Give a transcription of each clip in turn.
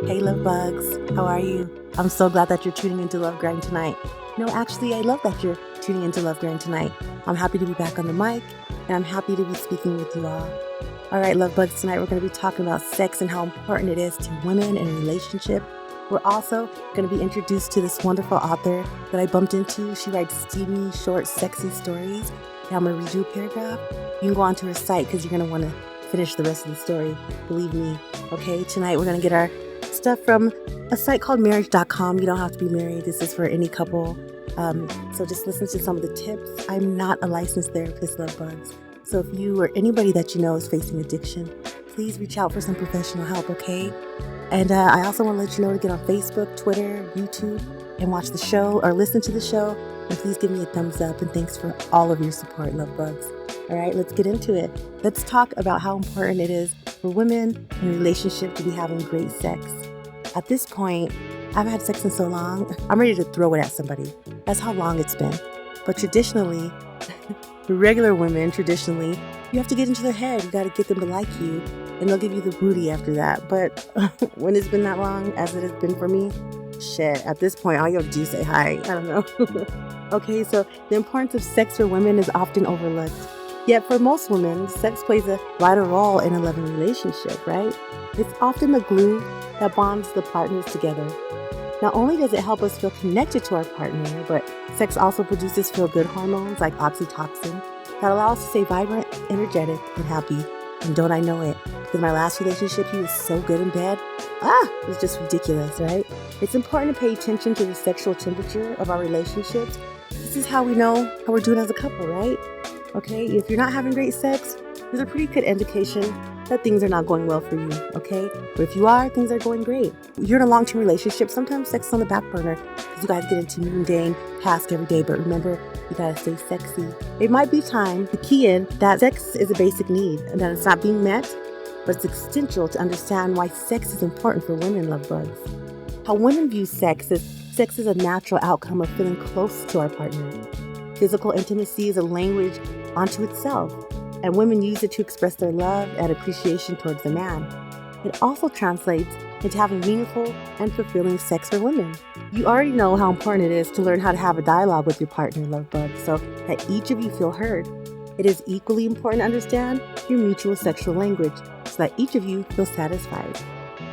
Hey, love bugs. How are you? I'm so glad that you're tuning into Love Grind tonight. No, actually, I love that you're tuning into Love Grind tonight. I'm happy to be back on the mic, and I'm happy to be speaking with you all. All right, love bugs, tonight we're going to be talking about sex and how important it is to women in a relationship. We're also going to be introduced to this wonderful author that I bumped into. She writes steamy, short, sexy stories. And I'm going to read you a paragraph. You can go onto her site because you're going to want to finish the rest of the story. Believe me. Okay, tonight we're going to get our stuff from a site called marriage.com. You don't have to be married. This is for any couple. So just listen to some of the tips. I'm not a licensed therapist, love bugs. So if you or anybody that you know is facing addiction, please reach out for some professional help, okay? And I also want to let you know to get on Facebook, Twitter, YouTube, and watch the show or listen to the show. And please give me a thumbs up. And thanks for all of your support, love bugs. All right, let's get into it. Let's talk about how important it is for women in a relationship to be having great sex. At this point, I've had sex in so long, I'm ready to throw it at somebody. That's how long it's been. But traditionally, regular women, you have to get into their head. You got to get them to like you, and they'll give you the booty after that. But when it's been that long, as it has been for me, shit, at this point, all you have to do is say hi. I don't know. Okay, so the importance of sex for women is often overlooked. Yet for most women, sex plays a vital role in a loving relationship, right? It's often the glue that bonds the partners together. Not only does it help us feel connected to our partner, but sex also produces feel-good hormones like oxytocin that allow us to stay vibrant, energetic, and happy. And don't I know it? Because my last relationship, he was so good in bed. It was just ridiculous, right? It's important to pay attention to the sexual temperature of our relationships. This is how we know how we're doing as a couple, right? Okay, if you're not having great sex, there's a pretty good indication that things are not going well for you, okay? But if you are, things are going great. You're in a long-term relationship, sometimes sex is on the back burner because you guys get into mundane tasks every day, but remember, you gotta stay sexy. It might be time to key in that sex is a basic need and that it's not being met, but it's essential to understand why sex is important for women, love bugs. How women view sex is a natural outcome of feeling close to our partner. Physical intimacy is a language unto itself, and women use it to express their love and appreciation towards the man. It also translates into having meaningful and fulfilling sex for women. You already know how important it is to learn how to have a dialogue with your partner, love bug, so that each of you feel heard. It is equally important to understand your mutual sexual language so that each of you feel satisfied.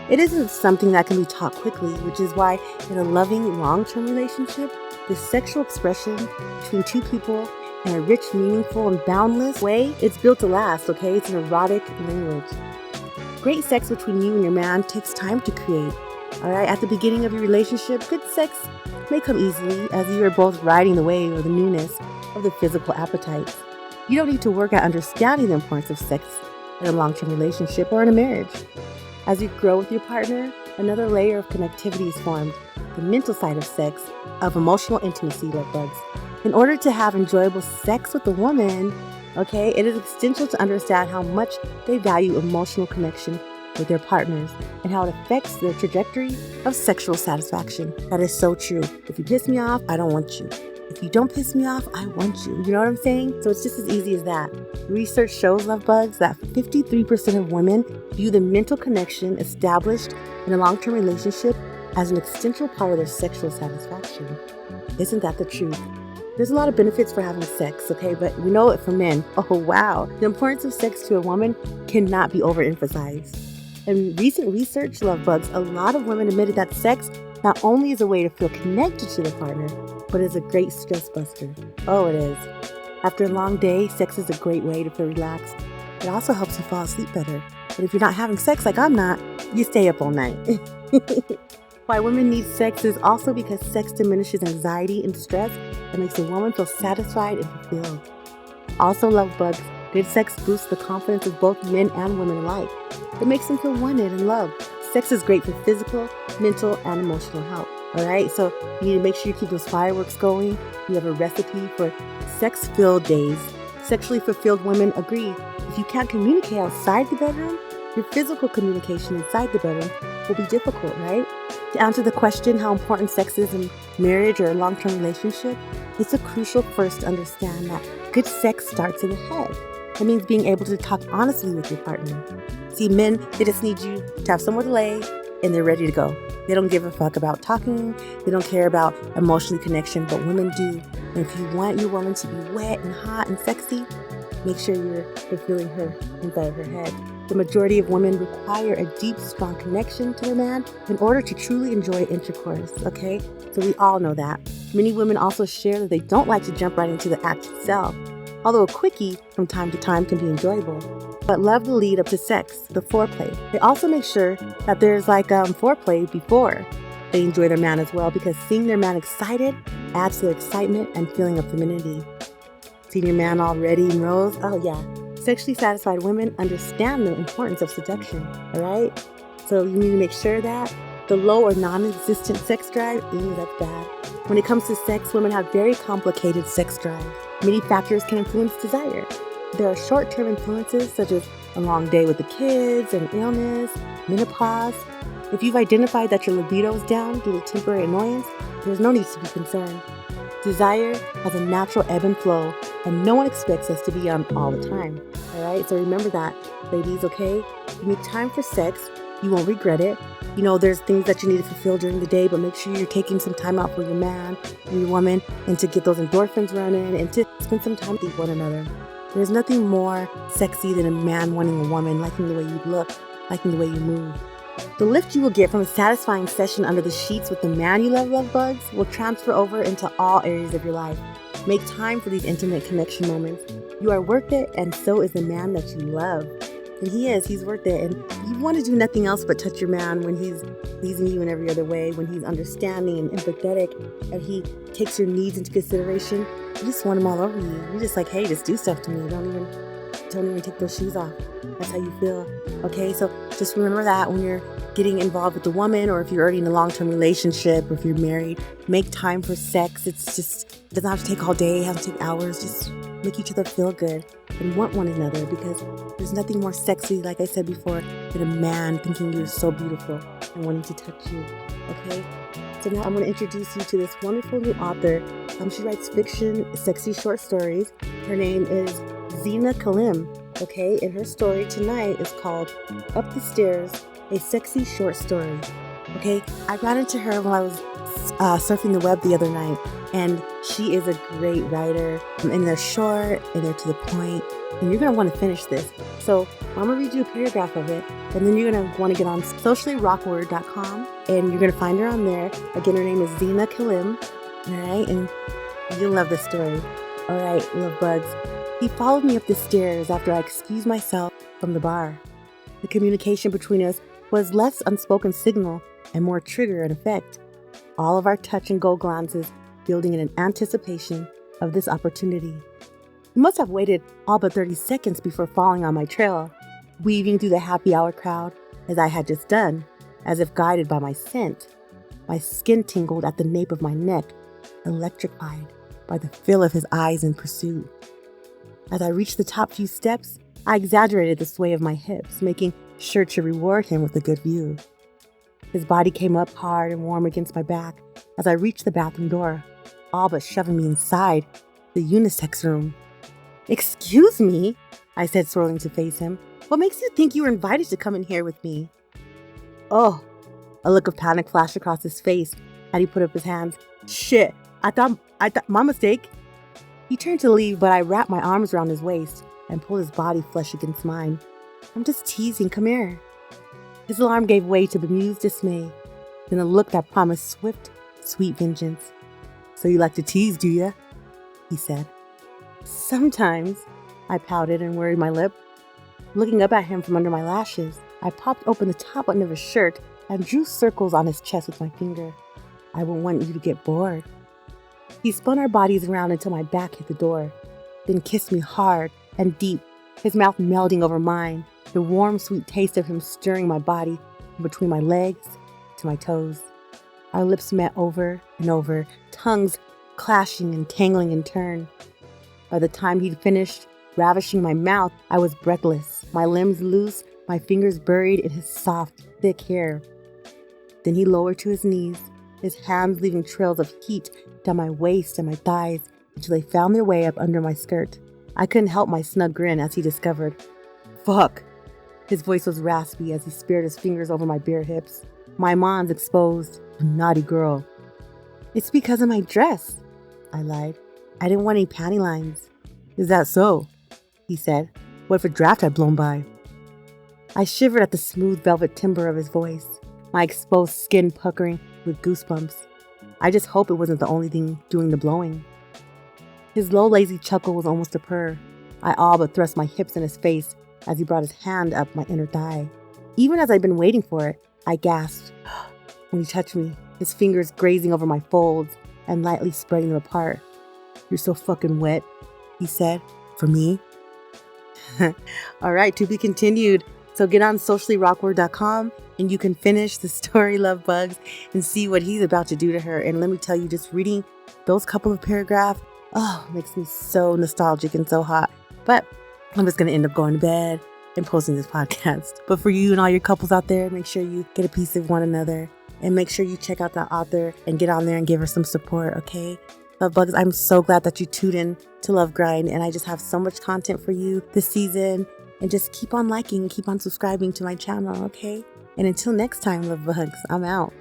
It isn't something that can be taught quickly, which is why in a loving, long-term relationship, the sexual expression between two people in a rich, meaningful, and boundless way, it's built to last, okay? It's an erotic language. Great sex between you and your man takes time to create, all right? At the beginning of your relationship, good sex may come easily as you are both riding the wave of the newness of the physical appetites. You don't need to work at understanding the importance of sex in a long-term relationship or in a marriage. As you grow with your partner, another layer of connectivity is formed, the mental side of sex, of emotional intimacy, love bugs. In order to have enjoyable sex with a woman, okay, it is essential to understand how much they value emotional connection with their partners and how it affects their trajectory of sexual satisfaction. That is so true. If you piss me off, I don't want you. If you don't piss me off, I want you. You know what I'm saying? So it's just as easy as that. Research shows, love bugs, that 53% of women view the mental connection established in a long-term relationship as an essential part of their sexual satisfaction. Isn't that the truth? There's a lot of benefits for having sex, okay? But we know it for men. Oh, wow. The importance of sex to a woman cannot be overemphasized. In recent research, love bugs, a lot of women admitted that sex not only is a way to feel connected to their partner, but is a great stress buster. Oh, it is. After a long day, sex is a great way to feel relaxed. It also helps you fall asleep better. And if you're not having sex like I'm not, you stay up all night. Why women need sex is also because sex diminishes anxiety and stress and makes a woman feel satisfied and fulfilled. Also, love bugs, good sex boosts the confidence of both men and women alike. It makes them feel wanted and loved. Sex is great for physical, mental, and emotional health. All right, so you need to make sure you keep those fireworks going. You have a recipe for sex-filled days. Sexually fulfilled women agree. If you can't communicate outside the bedroom, your physical communication inside the bedroom will be difficult, right? To answer the question how important sex is in marriage or a long-term relationship, it's a crucial first to understand that good sex starts in the head. It means being able to talk honestly with your partner. See, men, they just need you to have somewhere to lay, and they're ready to go. They don't give a fuck about talking. They don't care about emotional connection, but women do. And if you want your woman to be wet and hot and sexy, make sure you're feeling her inside of her head. The majority of women require a deep, strong connection to their man in order to truly enjoy intercourse, okay? So we all know that. Many women also share that they don't like to jump right into the act itself, although a quickie from time to time can be enjoyable, but love the lead up to sex, the foreplay. They also make sure that there's foreplay before they enjoy their man as well, because seeing their man excited adds to their excitement and feeling of femininity. Seeing your man all ready and rose, oh yeah. Sexually satisfied women understand the importance of seduction, alright? So you need to make sure that the low or non-existent sex drive, that's bad. When it comes to sex, women have very complicated sex drive. Many factors can influence desire. There are short-term influences such as a long day with the kids, an illness, menopause. If you've identified that your libido is down due to temporary annoyance, there's no need to be concerned. Desire has a natural ebb and flow, and no one expects us to be on all the time. Alright, so remember that, ladies, okay? You make time for sex, you won't regret it. You know, there's things that you need to fulfill during the day, but make sure you're taking some time out for your man and your woman, and to get those endorphins running, and to spend some time with one another. There's nothing more sexy than a man wanting a woman, liking the way you look, liking the way you move. The lift you will get from a satisfying session under the sheets with the man you love bugs will transfer over into all areas of your life. Make time for these intimate connection moments. You are worth it, and so is the man that you love. And he's worth it. And you want to do nothing else but touch your man when he's pleasing you in every other way, when he's understanding and empathetic, and he takes your needs into consideration. You just want him all over you. You're just like, hey, just do stuff to me. Don't even take those shoes off. That's how you feel. Okay, so just remember that when you're getting involved with a woman, or if you're already in a long-term relationship, or if you're married, make time for sex. It doesn't have to take all day, it has to take hours. Just make each other feel good and want one another, because there's nothing more sexy, like I said before, than a man thinking you're so beautiful and wanting to touch you. Okay? So now I'm going to introduce you to this wonderful new author. She writes fiction, sexy short stories. Her name is Zina Kalim. Okay, and her story tonight is called Up the Stairs, a Sexy Short Story. Okay, I ran into her while I was surfing the web the other night, and she is a great writer. And they're short, and they're to the point, and you're going to want to finish this. So I'm going to read you a paragraph of it, and then you're going to want to get on sociallyrawkward.com, and you're going to find her on there. Again, her name is Zina Kalim, all right, and you'll love this story. All right, love bugs. He followed me up the stairs after I excused myself from the bar. The communication between us was less unspoken signal and more trigger and effect. All of our touch and go glances building in an anticipation of this opportunity. He must have waited all but 30 seconds before falling on my trail, weaving through the happy hour crowd as I had just done, as if guided by my scent. My skin tingled at the nape of my neck, electrified by the feel of his eyes in pursuit. As I reached the top few steps, I exaggerated the sway of my hips, making sure to reward him with a good view. His body came up hard and warm against my back as I reached the bathroom door, all but shoving me inside the unisex room. "Excuse me," I said, swirling to face him. "What makes you think you were invited to come in here with me?" "Oh," a look of panic flashed across his face as he put up his hands. "Shit, I thought, my mistake." He turned to leave, but I wrapped my arms around his waist and pulled his body flush against mine. "I'm just teasing, come here." His alarm gave way to bemused dismay, then a look that promised swift, sweet vengeance. "So you like to tease, do ya?" he said. "Sometimes," I pouted and worried my lip. Looking up at him from under my lashes, I popped open the top button of his shirt and drew circles on his chest with my finger. "I won't want you to get bored." He spun our bodies around until my back hit the door, then kissed me hard and deep, his mouth melding over mine, the warm, sweet taste of him stirring my body from between my legs to my toes. Our lips met over and over, tongues clashing and tangling in turn. By the time he'd finished ravishing my mouth, I was breathless, my limbs loose, my fingers buried in his soft, thick hair. Then he lowered to his knees, his hands leaving trails of heat down my waist and my thighs until they found their way up under my skirt. I couldn't help my snug grin as he discovered. "Fuck." His voice was raspy as he speared his fingers over my bare hips. My mom's exposed. Naughty girl. It's because of my dress, I lied. I didn't want any panty lines. Is that so? He said. What if a draft had blown by? I shivered at the smooth velvet timbre of his voice, my exposed skin puckering with goosebumps. I just hope it wasn't the only thing doing the blowing. His low, lazy chuckle was almost a purr. I all but thrust my hips in his face as he brought his hand up my inner thigh. Even as I'd been waiting for it, I gasped when he touched me, his fingers grazing over my folds and lightly spreading them apart. You're so fucking wet, he said. For me? All right, to be continued. So get on sociallyrawkward.com and you can finish the story Love Bugs and see what he's about to do to her. And let me tell you, just reading those couple of paragraphs, makes me so nostalgic and so hot. But I'm just going to end up going to bed and posting this podcast. But for you and all your couples out there, make sure you get a piece of one another and make sure you check out that author and get on there and give her some support, okay? Love Bugs, I'm so glad that you tuned in to Love Grind, and I just have so much content for you this season. And just keep on liking, keep on subscribing to my channel, okay? And until next time, Love Bugs, I'm out.